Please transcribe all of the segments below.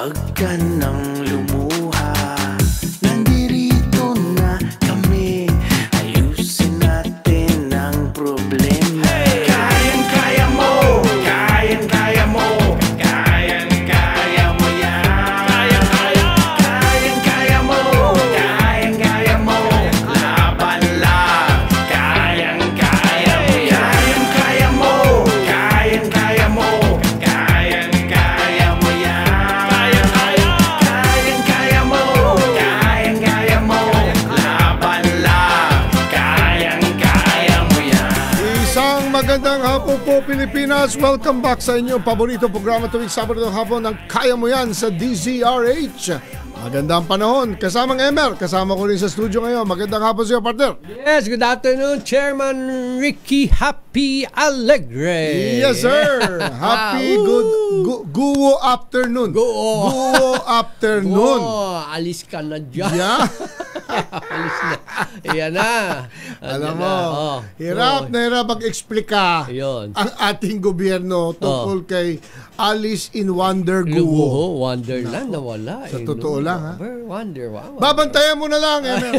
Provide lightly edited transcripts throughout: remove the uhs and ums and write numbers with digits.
Wag ka nang lumuha, nandirito na kami. Ayusin natin ang problema. Kayang-kaya mo, kayang-kaya mo, kayang-kaya mo yan. Kayang-kaya mo, kayang-kaya mo, laban lang. Kayang-kaya mo yan. Kayang-kaya mo, kayang-kaya mo, kayang-kaya mo yan. Kayang-kaya mo, kayang-kaya mo, laban lang. Kayang-kaya mo yan. Isang magandang hapon po, Pilipinas. Welcome back sa inyong paborito programa tuwing Sabado ng hapon ng Kaya Mo Yan sa DZRH. Magandang panahon. Kasamang Emer. Kasama ko rin sa studio ngayon. Magandang hapon sa iyo, partner. Yes, good afternoon, Chairman Ricky Happy Alegre. Yes, sir. Happy Guwo afternoon. Guwo afternoon. Oh, alis ka na dyan. Yeah. Alis na. Ayan na. Alam mo, hirap na hirap mag-explika Ayun. ang ating gobyerno tungkol kay Alice in Wonder Guwo. Luho, Wonderland, nawala. Sa totoo lang, ha? Wonder, wow. Babantayan mo na lang, Emer.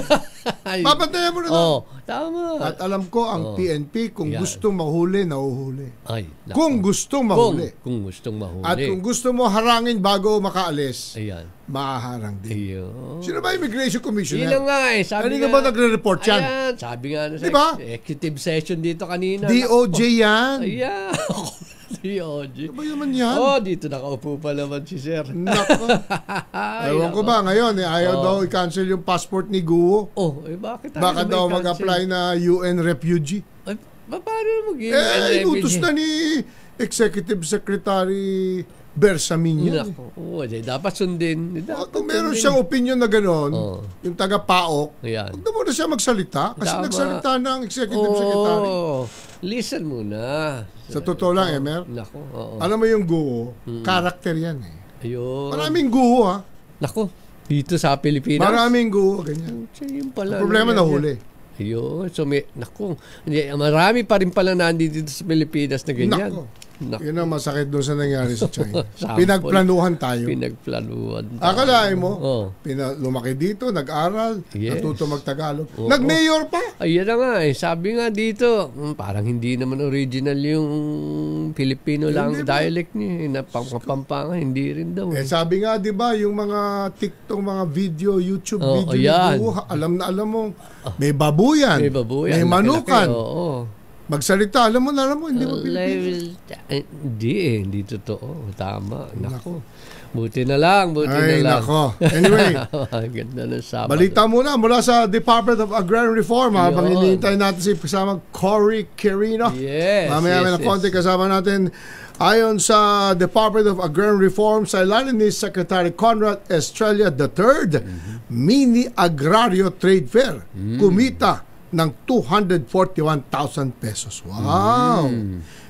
Ay, Babantayan mo na lang. tama. At alam ko, ang PNP, kung Yan. gustong mahuli, nahuhuli. Ay, nako. Kung gustong mahuli. Kung gustong mahuli. At kung gusto mo harangin bago makaalis, Ayan. maaharang din. Ayun. Sino ba Immigration Commissioner? Yun nga eh. Sabi Kanina ba nagre-report yan? Ayan, sabi nga na sa Diba? executive session dito kanina. DOJ yan. Ayan. DOJ. Ano ba naman yan? Oh, dito nakaupo pa naman si Sir. Nako. Ewan ko ba ngayon, ayaw daw i-cancel yung passport ni Guo. Oh, eh bakit? Baka daw mag-apply na UN refugee. Ay, paano Inutos na ni Executive Secretary Bersamin yan. Oo, dapat sundin. Kung meron siyang opinion na gano'n, yung taga-PAOK, Ayan. huwag na muna siya magsalita. Kasi Tama. nagsalita na ang Executive Secretary. Listen muna. Sa totoo lang, Emer, Nako, oo. alam mo yung Guo, karakter yan eh. Ayun. Maraming Guo ha. Nako, dito sa Pilipinas. Maraming Guo, ganyan. Yun pala. Ang problema na huli. Ayun. So, naku, marami pa rin pala nandito sa Pilipinas na ganyan. Nako. Naku. Yun ang masakit doon sa nangyari sa China. Sample. Pinagplanuhan tayo. Pinagplanuhan. Akalain mo, Oh. lumaki dito, nag-aral, Yes. natuto mag-Tagalog. Oo. Nag-mayor pa. Ayan na nga eh. Sabi nga dito, parang hindi naman original yung Filipino lang Hindi ba? dialect niya. Na Pampanga, hindi rin daw. Eh sabi nga 'di ba yung mga TikTok, mga video, YouTube Oh, video ayan. ni Guo, alam na alam mo, may babuyan, May babuyan. may manukan. Oo. Magsalita, alam mo, hindi mo Pilipino. Hindi totoo. Tama. Nako. Buti na lang, Ay, na lang. nako. Anyway, Ganda ng Sabado. balita mula sa Department of Agrarian Reform habang Yun. hinihintay natin si kasama Cory Quirino. Yes. Mamaya na konti kasama natin. Ayon sa Department of Agrarian Reform, sa ilalim ni Secretary Conrad Estrella III, Mini Agrario Trade Fair, kumita ng 241,000 pesos. Wow!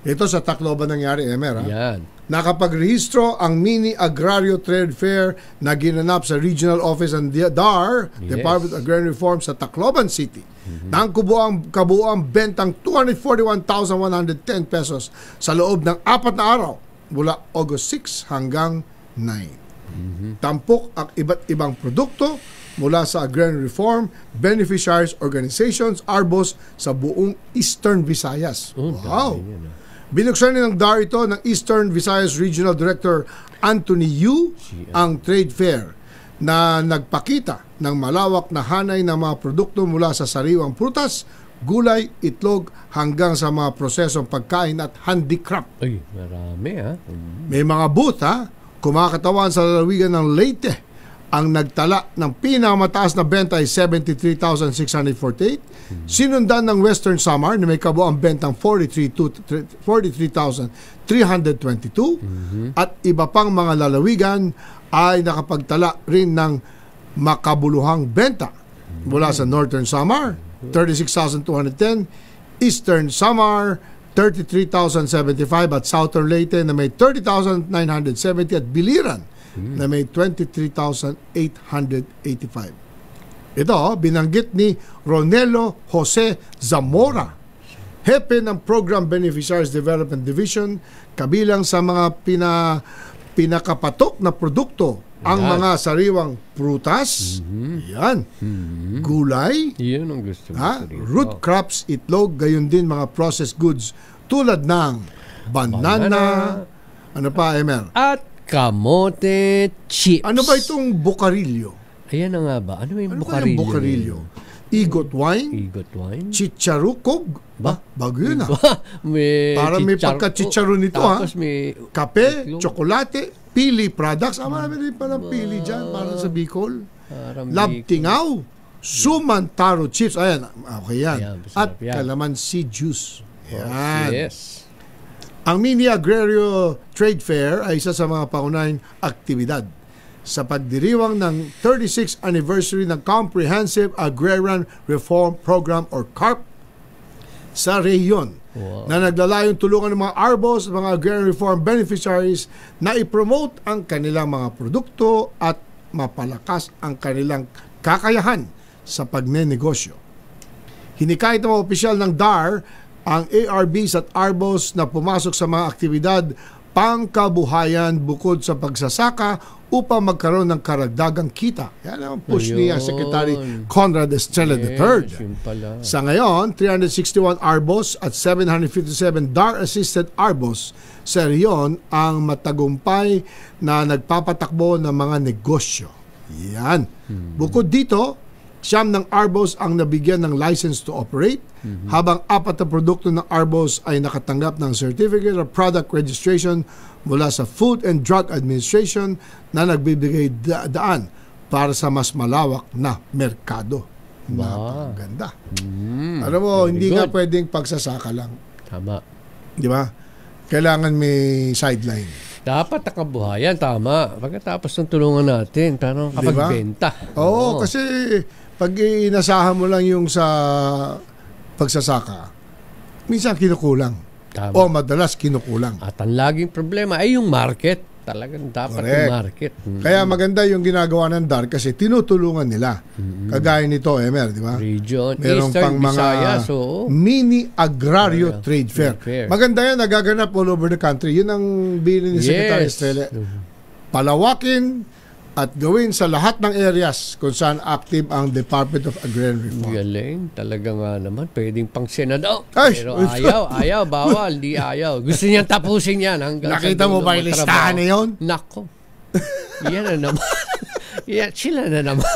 Ito sa Tacloban nangyari, Emer. Ha? Yan. Nakapagrehistro ang Mini Agrario Trade Fair na ginanap sa Regional Office ng DAR, Yes. Department of Agrarian Reform sa Tacloban City. Nang kabuuang bentang 241,110 pesos sa loob ng 4 na araw mula August 6 hanggang 9. Tampok ang iba't ibang produkto mula sa Agrarian Reform, Beneficiaries Organizations, ARBOS sa buong Eastern Visayas. Wow! Binuksan ng DAR ito ng Eastern Visayas Regional Director Anthony Yu ang trade fair na nagpakita ng malawak na hanay ng mga produkto mula sa sariwang prutas, gulay, itlog hanggang sa mga prosesong pagkain at handicraft. Ay, marami ha. May mga booth ha, kumakatawan sa lalawigan ng Leyte. Ang nagtala ng pinakamataas na benta ay 73,648. Sinundan ng Western Samar na may kabuang bentang 43,322. At iba pang mga lalawigan ay nakapagtala rin ng makabuluhang benta mula sa Northern Samar, 36,210, Eastern Samar, 33,075 at Southern Leyte na may 30,970 at Biliran na may 23,885. Ito, binanggit ni Ronelo Jose Zamora, hepe ng Program Beneficiaries Development Division, kabilang sa mga pinakapatok na produkto ang mga sariwang prutas, yan, gulay, Yun ang gusto ko. root crops, itlog, gayon din mga processed goods tulad ng banana, ano pa, Emer? At kamote chips. Ano ba itong bukarilyo? Ayan na nga ba? Ano yung Ano ba yung bukarilyo? Igot wine? Igot wine? Chicharukog? Bago yun may Parang may chichar- pagka-chicharon nito Tapos may Kape, itlog. tsokolate, pili products. Marami din palang pili dyan para sa Bicol. Parang Labtingaw, sumantaro chips. Ayan, okay yan. Ayan, At masarap yan. calamansi juice. Yan. Yes. Ang Mini Agrario Trade Fair ay isa sa mga pangunahing aktibidad sa pagdiriwang ng 36th anniversary ng Comprehensive Agrarian Reform Program or CARP sa rehiyon na naglalayong tulungan ng mga ARBOs at mga agrarian reform beneficiaries na ipromote ang kanilang mga produkto at mapalakas ang kanilang kakayahan sa pagnenegosyo. Hinikayat ng mga opisyal ng DAR ang ARBs at ARBOs na pumasok sa mga aktibidad pangkabuhayan bukod sa pagsasaka upang magkaroon ng karagdagang kita. Yan ang push ni Secretary Conrad Estrella III. Yun pala. Sa ngayon, 361 ARBOs at 757 DAR-assisted ARBOs sa rehiyon ang matagumpay na nagpapatakbo ng mga negosyo. Yan. Bukod dito, 9 ng ARBOs ang nabigyan ng license to operate, habang 4 na produkto ng ARBOs ay nakatanggap ng Certificate of Product Registration mula sa Food and Drug Administration na nagbibigay daan para sa mas malawak na merkado. Napakaganda. Alam mo, hindi nga pwedeng pagsasaka lang. Tama. Di ba? Kailangan may sideline. Dapat nakabuhayan, tama. Pagkatapos ng tulungan natin, parang kapagbenta. Oo, kasi pag inasahan mo lang yung sa pagsasaka, minsan kinukulang. Tama. O madalas kinukulang. At ang laging problema ay yung market. Talagang dapat yung market. Kaya maganda yung ginagawa ng DAR kasi tinutulungan nila. Kagaya nito, Emer, di ba? Region, Meron Eastern, pang mga Visayas, mini agrario trade fair. Maganda yan, nagaganap all over the country. Yun ang bilin ni Secretary Estrella. Palawakin at gawin sa lahat ng areas kung saan active ang Department of Agrarian Reform. Galing. Talaga nga naman. Pwedeng pang senador. Ay! Pero ayaw, bawal. Di ayaw. Gusto niyang tapusin yan. Nakita mo ba yung listahan na yun? Nako. Yan na naman. Sila na naman.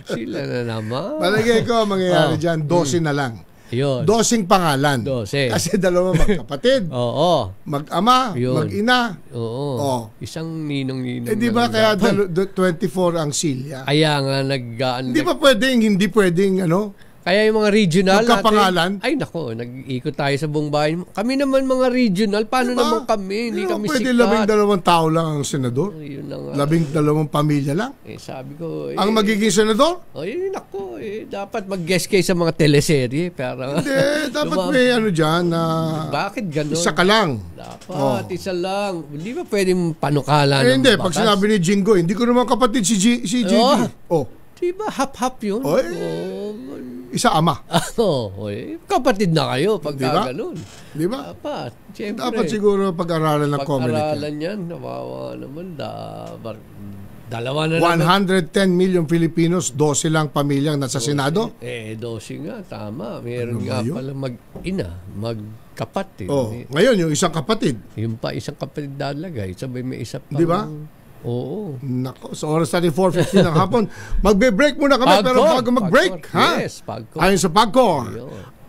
Sila na naman. Palagay ko, mangyayari dyan, 12 na lang. Yun. 12 pangalan. 12. Kasi dalawa magkapatid. Oo. Mag-ama, Yun. mag-ina. Oo. Isang ninong-ninong. Di ba kaya 24 ang silya? Kaya nga nag-aan. Hindi ba pwedeng, hindi pwedeng, Kaya yung mga regional magkapangalan? natin, ay nako, nag-ikot tayo sa buong bayan. Kami naman mga regional, paano naman kami? Hindi kami pwede sikat. 12 tao lang ang senador? Yun na nga. 12 pamilya lang? Sabi ko, Ang magiging senador? nako, dapat mag-guest kayo sa mga teleserye. Pero, Hindi, dapat may dyan na bakit ganun? isa ka lang. Dapat, isa lang. Hindi ba pwedeng panukala ng Hindi, batas? pag sinabi ni Jingo, hindi ko naman kapatid si JG. Di ba hap-hap yun? Oy. Isa ama. Kapatid na kayo pagka Diba? ganun. Di ba? Dapat, siyempre. Dapat siguro pag-aralan ng community. Pag-aralan yan, nawawa naman. Dalawa na naman. 110 million Filipinos, 12 lang pamilyang nasa Senado. 12 nga, tama. Meron nga ba yun? pala mag-ina, magkapatid. Ngayon, yung isang kapatid. Yung pa isang kapatid dalagay, sabay may isa pa. Di ba? Oo. Nako, sa oras natin 4:15 ng hapon. Magbe-break muna kami, pero bago mag-break, ha? Yes, Pagcor. Ayon sa Pagcor,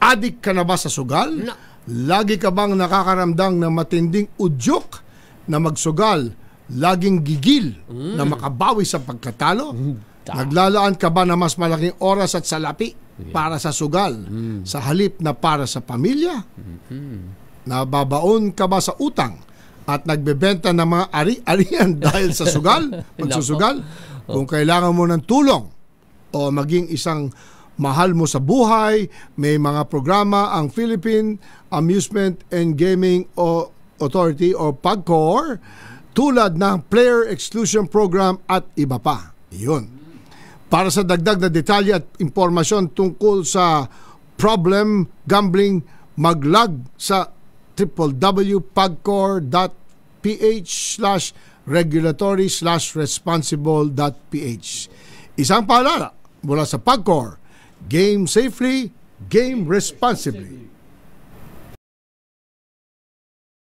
adik ka na ba sa sugal? Lagi ka bang nakakaramdam ng matinding udyok na magsugal? Laging gigil na makabawi sa pagkatalo? Naglalaan ka ba na mas malaking oras at salapi para sa sugal sa halip na para sa pamilya? Nababaon ka ba sa utang at nagbebenta ng mga ari-arian dahil sa sugal, magsusugal? Kung kailangan mo ng tulong o maging isang mahal mo sa buhay, may mga programa ang Philippine Amusement and Gaming Authority o PAGCOR tulad ng Player Exclusion Program at iba pa. Yun. Para sa dagdag na detalye at impormasyon tungkol sa problem gambling, mag-log sa www.pagcor.ph pagcor.ph/regulatory/responsible.ph. Isang paalala mula sa PAGCOR, game safely, game responsibly.